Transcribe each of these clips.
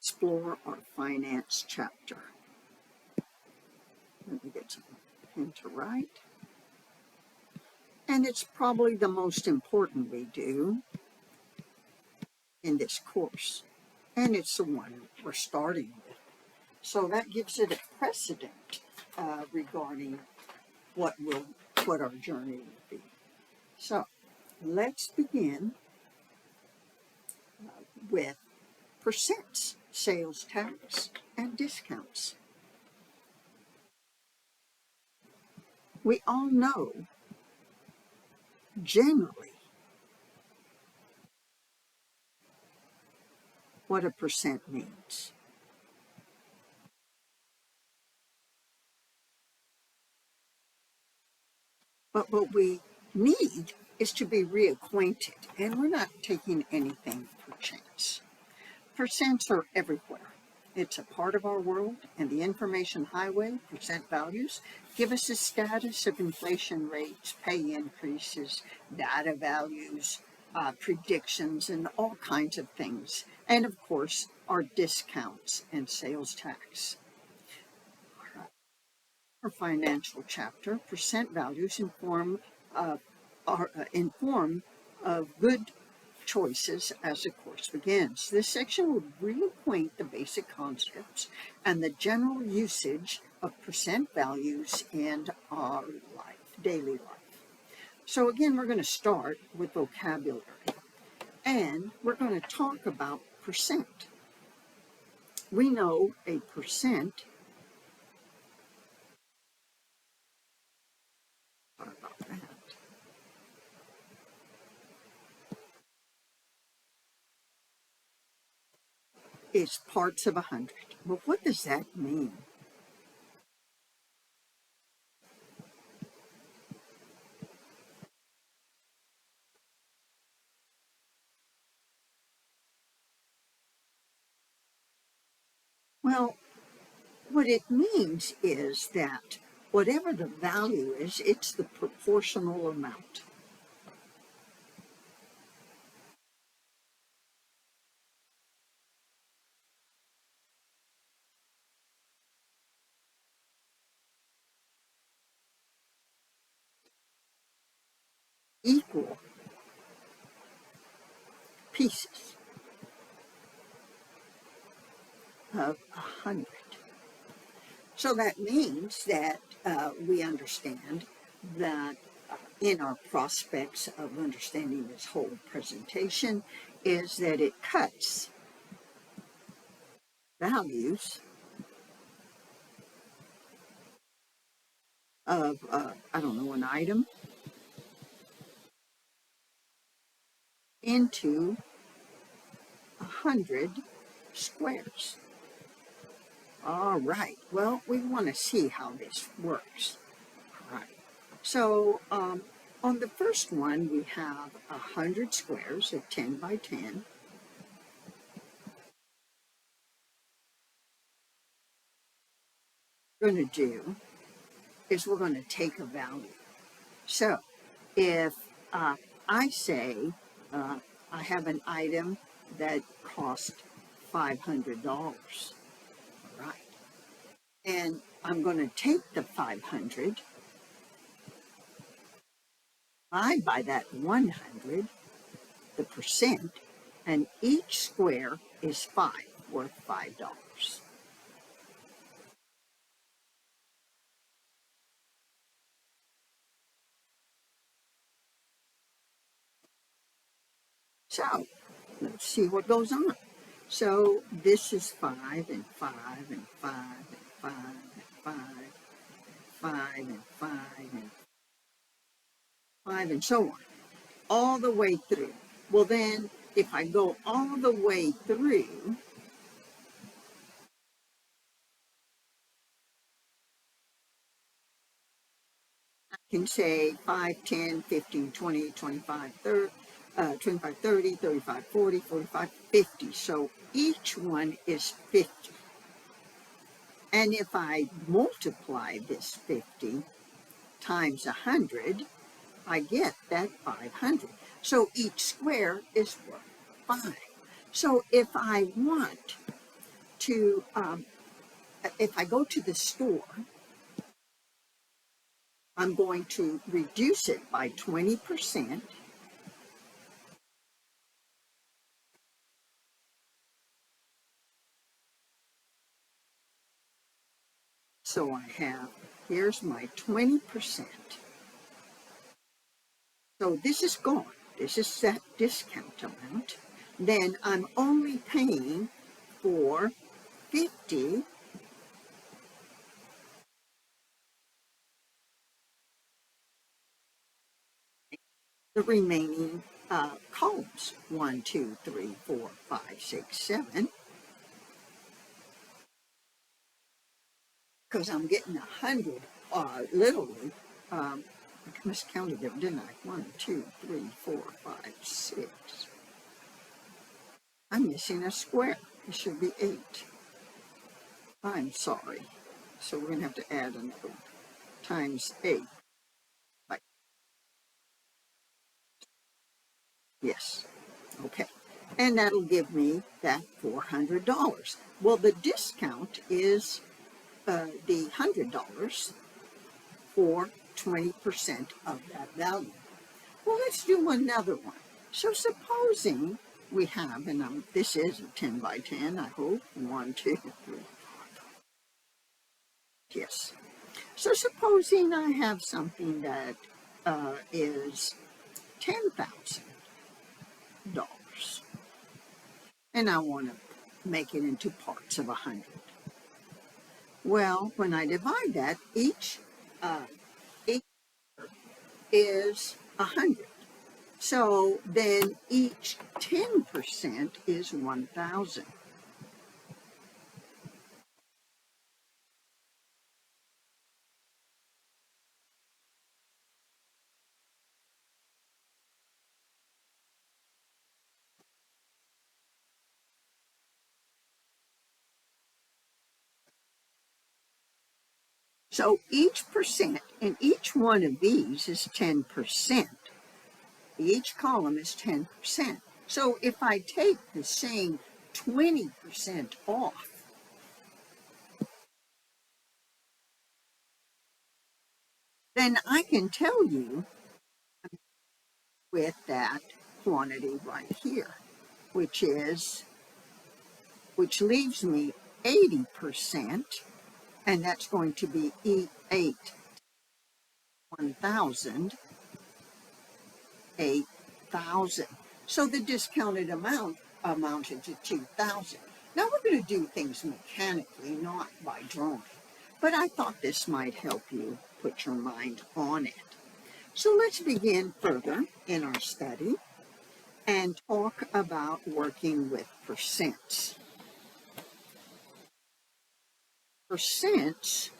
explore our finance chapter. Let me get some pen to write. And it's probably the most important we do in this course. And it's the one we're starting with. So that gives it a precedent regarding what our journey will be. So let's begin with percents, sales tax, and discounts. We all know generally what a percent means. But what we need is to be reacquainted, and we're not taking anything for chance. Percents are everywhere. It's a part of our world, and the information highway, percent values, give us the status of inflation rates, pay increases, data values, predictions, and all kinds of things. And of course, our discounts and sales tax. Our financial chapter, percent values inform of good choices as the course begins. This section will reacquaint the basic concepts and the general usage of percent values in our life, daily life. So again, we're going to start with vocabulary, and we're going to talk about percent. We know a percent is parts of 100. But what does that mean? Well, what it means is that whatever the value is, it's the proportional amount. Equal pieces of 100. So that means that we understand that in our prospects of understanding this whole presentation is that it cuts values of, an item into 100 squares. All right, well, we want to see how this works. All right, so on the first one, we have 100 squares of 10 by 10. What we're going to do is we're going to take a value. So if I say I have an item that cost $500, right? And I'm going to take the 500, divide by that 100, the percent, and each square is 5, worth $5. So let's see what goes on. So this is 5 and 5 and 5 and 5 and 5 and 5 and 5 and 5 and so on, all the way through. Well then, if I go all the way through, I can say 5, 10, 15, 20, 25, 30, 25, 30, 35, 40, 45, 50. So each one is 50. And if I multiply this 50 times 100, I get that 500. So each square is worth 5. So if I want to, if I go to the store, I'm going to reduce it by 20%. So I have, here's my 20%. So this is gone. This is that discount amount. Then I'm only paying for 50 the remaining columns. 1, 2, 3, 4, 5, 6, 7. Because I'm getting 100, literally. I miscounted them, didn't I? 1, 2, 3, 4, 5, 6. I'm missing a square. It should be 8. I'm sorry. So we're going to have to add another one. Times 8. Right. Yes. Okay. And that'll give me that $400. Well, the discount is the $100 for 20% of that value. Well, let's do another one. So supposing we have, and this is a 10 by 10, I hope. 1, 2, 3. Yes. So supposing I have something that is $10,000, and I want to make it into parts of 100. Well, when I divide that, each is 100. So then each 10% is 1,000. So each percent in each one of these is 10%. Each column is 10%. So if I take the same 20% off, then I can tell you with that quantity right here, which leaves me 80%, and that's going to be E8 1,000, 8,000. So the discounted amount amounted to 2,000. Now we're going to do things mechanically, not by drawing. But I thought this might help you put your mind on it. So let's begin further in our study and talk about working with percents. Percents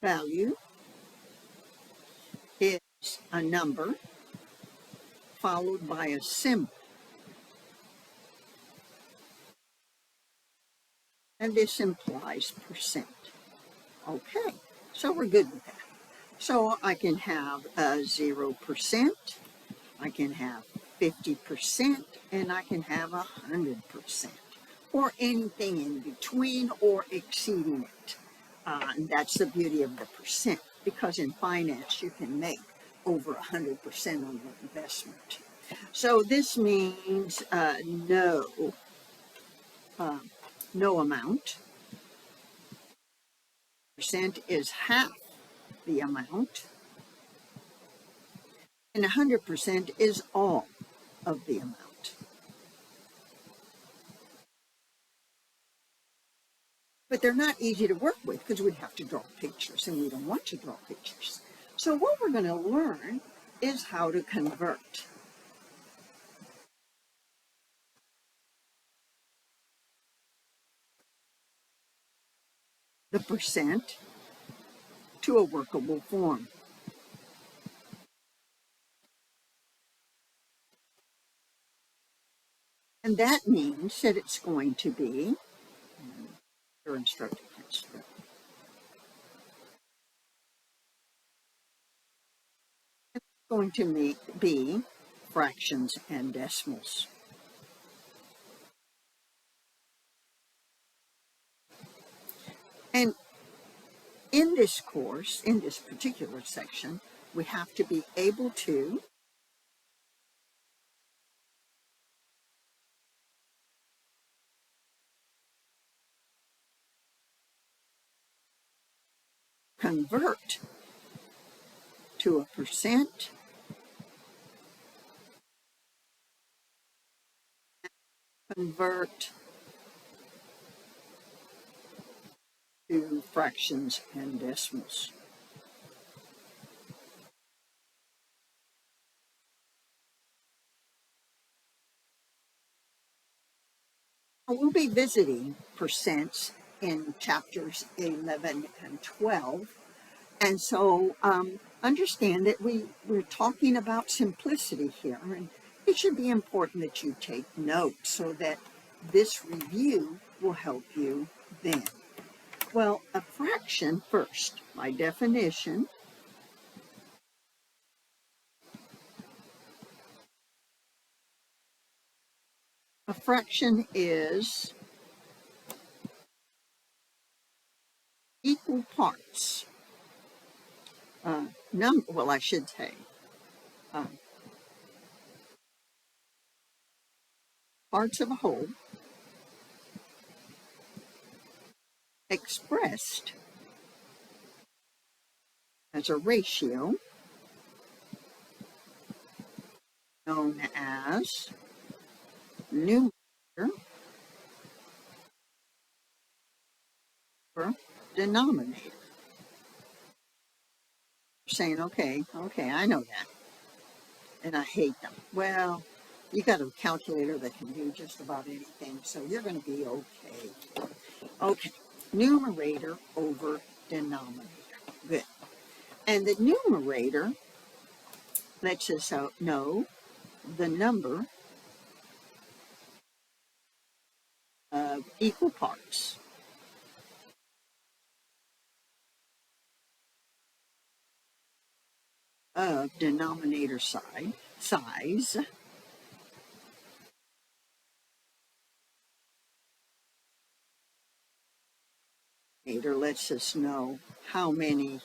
value is a number followed by a symbol. And this implies percent. Okay, so we're good with that. So I can have a 0%, I can have 50%, and I can have 100%, or anything in between or exceeding it. And that's the beauty of the percent, because in finance you can make over 100% on your investment. So this means no amount. Percent is half the amount, and 100% is all of the amount. But they're not easy to work with because we'd have to draw pictures, and we don't want to draw pictures. So what we're going to learn is how to convert the percent to a workable form. And that means that it's going to be, your instructor can script, it's going to be fractions and decimals. And in this course, in this particular section, we have to be able to convert to a percent, convert to fractions and decimals. We'll be visiting percents in chapters 11 and 12. And so understand that we're talking about simplicity here. And it should be important that you take notes so that this review will help you then. Well, a fraction first, by definition, a fraction is equal parts. Well, I should say uh, parts of a whole expressed as a ratio known as numerator over denominator. Saying, okay, I know that, and I hate them. Well, you got a calculator that can do just about anything, so you're going to be okay. Okay, numerator over denominator. Good. And the numerator lets us know the number of equal parts of denominator size. Denominator lets us know how many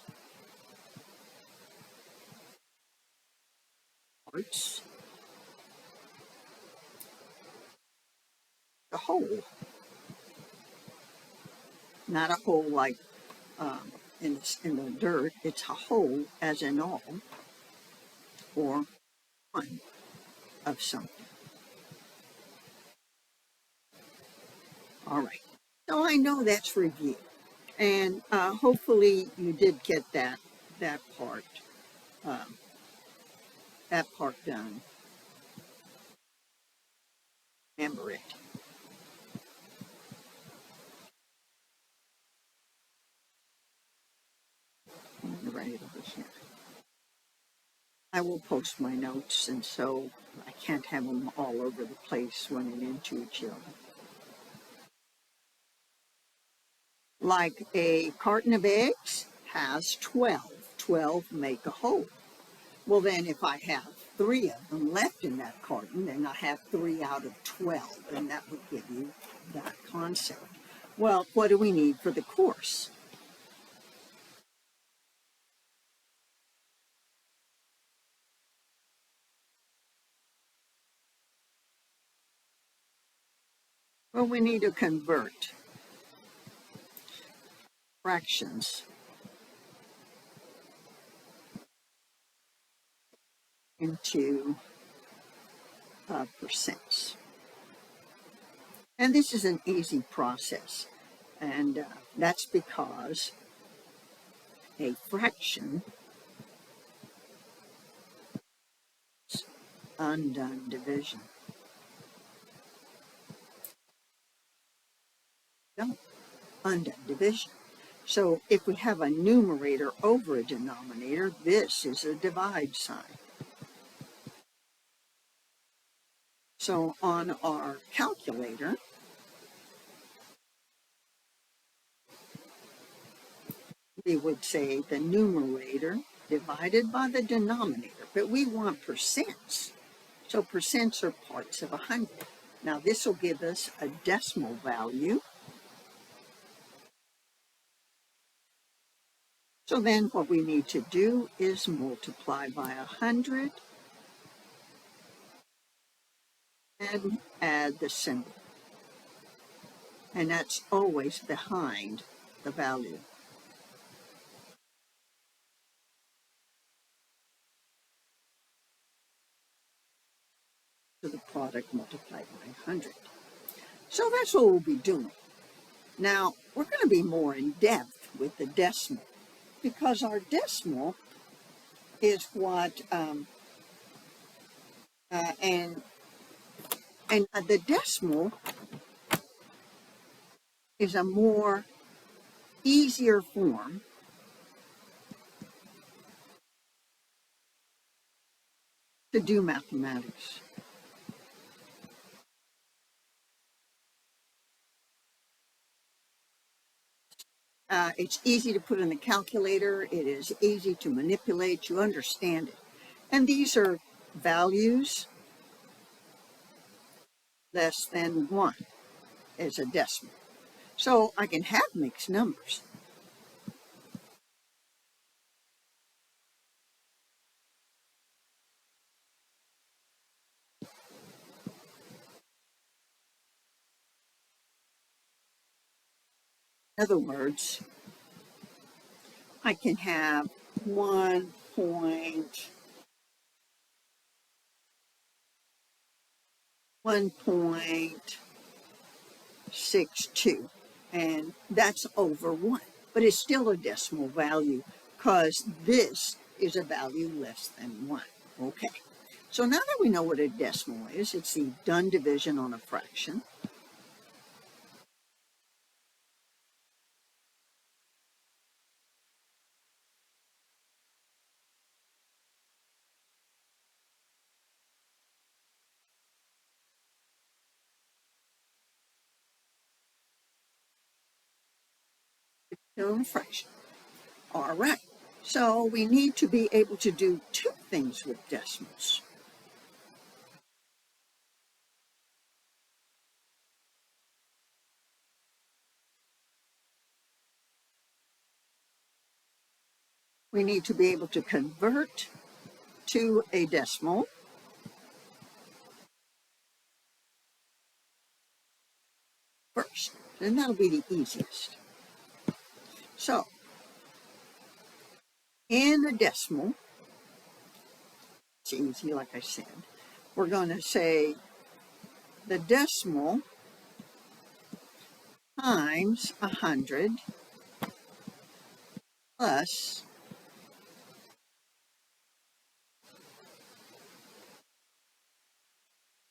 parts the whole, not a whole like in the dirt. It's a whole as in all, or one of something. All right. So I know that's review, and hopefully you did get that part um, that part done. Remember it. I'm going to write it over here. I will post my notes, and so I can't have them all over the place running into each other. Like a carton of eggs has 12. 12 make a whole. Well, then if I have 3 of them left in that carton, then I have 3 out of 12, and that would give you that concept. Well, what do we need for the course? Well, we need to convert fractions into percents. And this is an easy process, and that's because a fraction is undone division. No, undone division. So if we have a numerator over a denominator, this is a divide sign. So on our calculator, we would say the numerator divided by the denominator, but we want percents. So percents are parts of 100. Now this will give us a decimal value So then what we need to do is multiply by 100 and add the symbol. And that's always behind the value. So the product multiplied by 100. So that's what we'll be doing. Now, we're going to be more in depth with the decimal because our decimal is what, and the decimal is a more easier form to do mathematics. It's easy to put in the calculator. It is easy to manipulate. You understand it. And these are values less than 1 as a decimal. So I can have mixed numbers. In other words, I can have 1.62, and that's over 1. But it's still a decimal value because this is a value less than 1. Okay. So now that we know what a decimal is, it's the done division on a fraction. On a fraction. All right. So we need to be able to do two things with decimals. We need to be able to convert to a decimal first, and that'll be the easiest. So, in a decimal, it's easy, like I said, we're going to say the decimal times 100 plus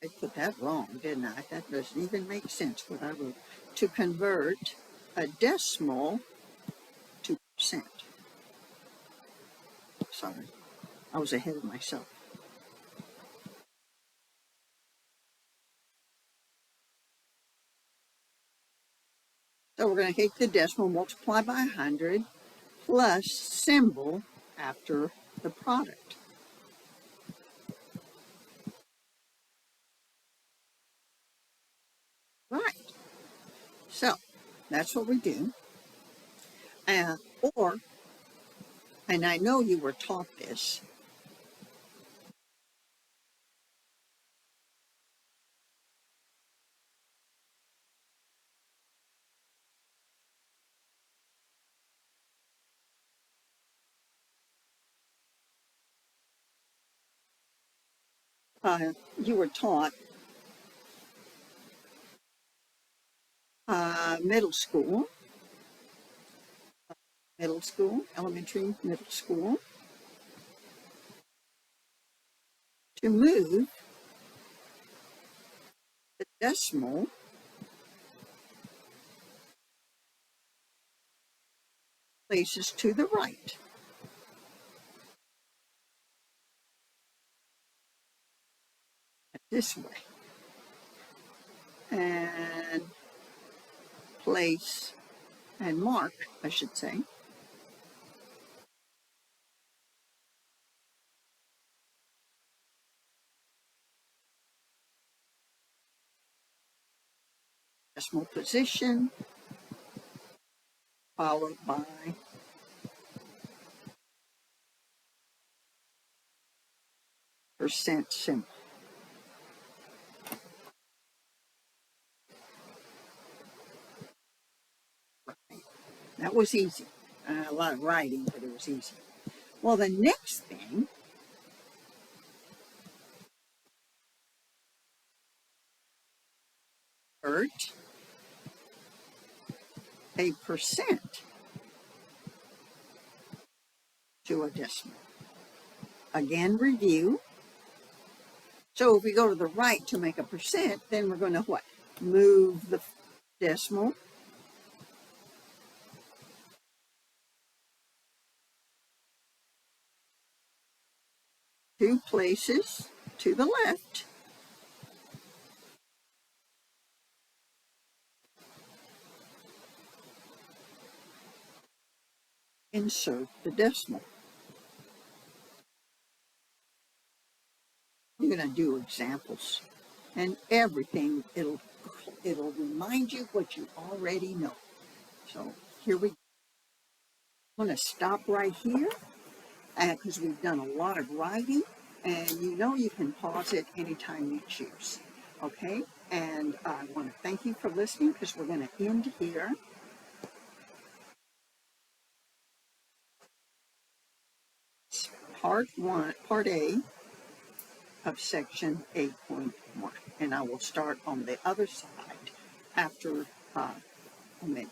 I put that wrong, didn't I? That doesn't even make sense what I wrote. To convert a decimal to percent. Sorry, I was ahead of myself. So we're going to take the decimal, multiply by 100, plus symbol after the product. Right. So that's what we do. Or, and I know you were taught this, you were taught middle school, elementary, middle school, to move the decimal places to the right. This way. And place and mark, I should say, decimal position, followed by percent symbol. That was easy. A lot of writing, but it was easy. Well, the next thing, convert a percent to a decimal. Again, review. So if we go to the right to make a percent, then we're going to what? Move the decimal two places to the left. Insert the decimal. I'm going to do examples, and everything it'll remind you what you already know. So here we go. I'm going to stop right here because we've done a lot of writing, and you know you can pause it anytime you choose. Okay, and I want to thank you for listening because we're going to end here. Part A of section 8.1, and I will start on the other side after a minute.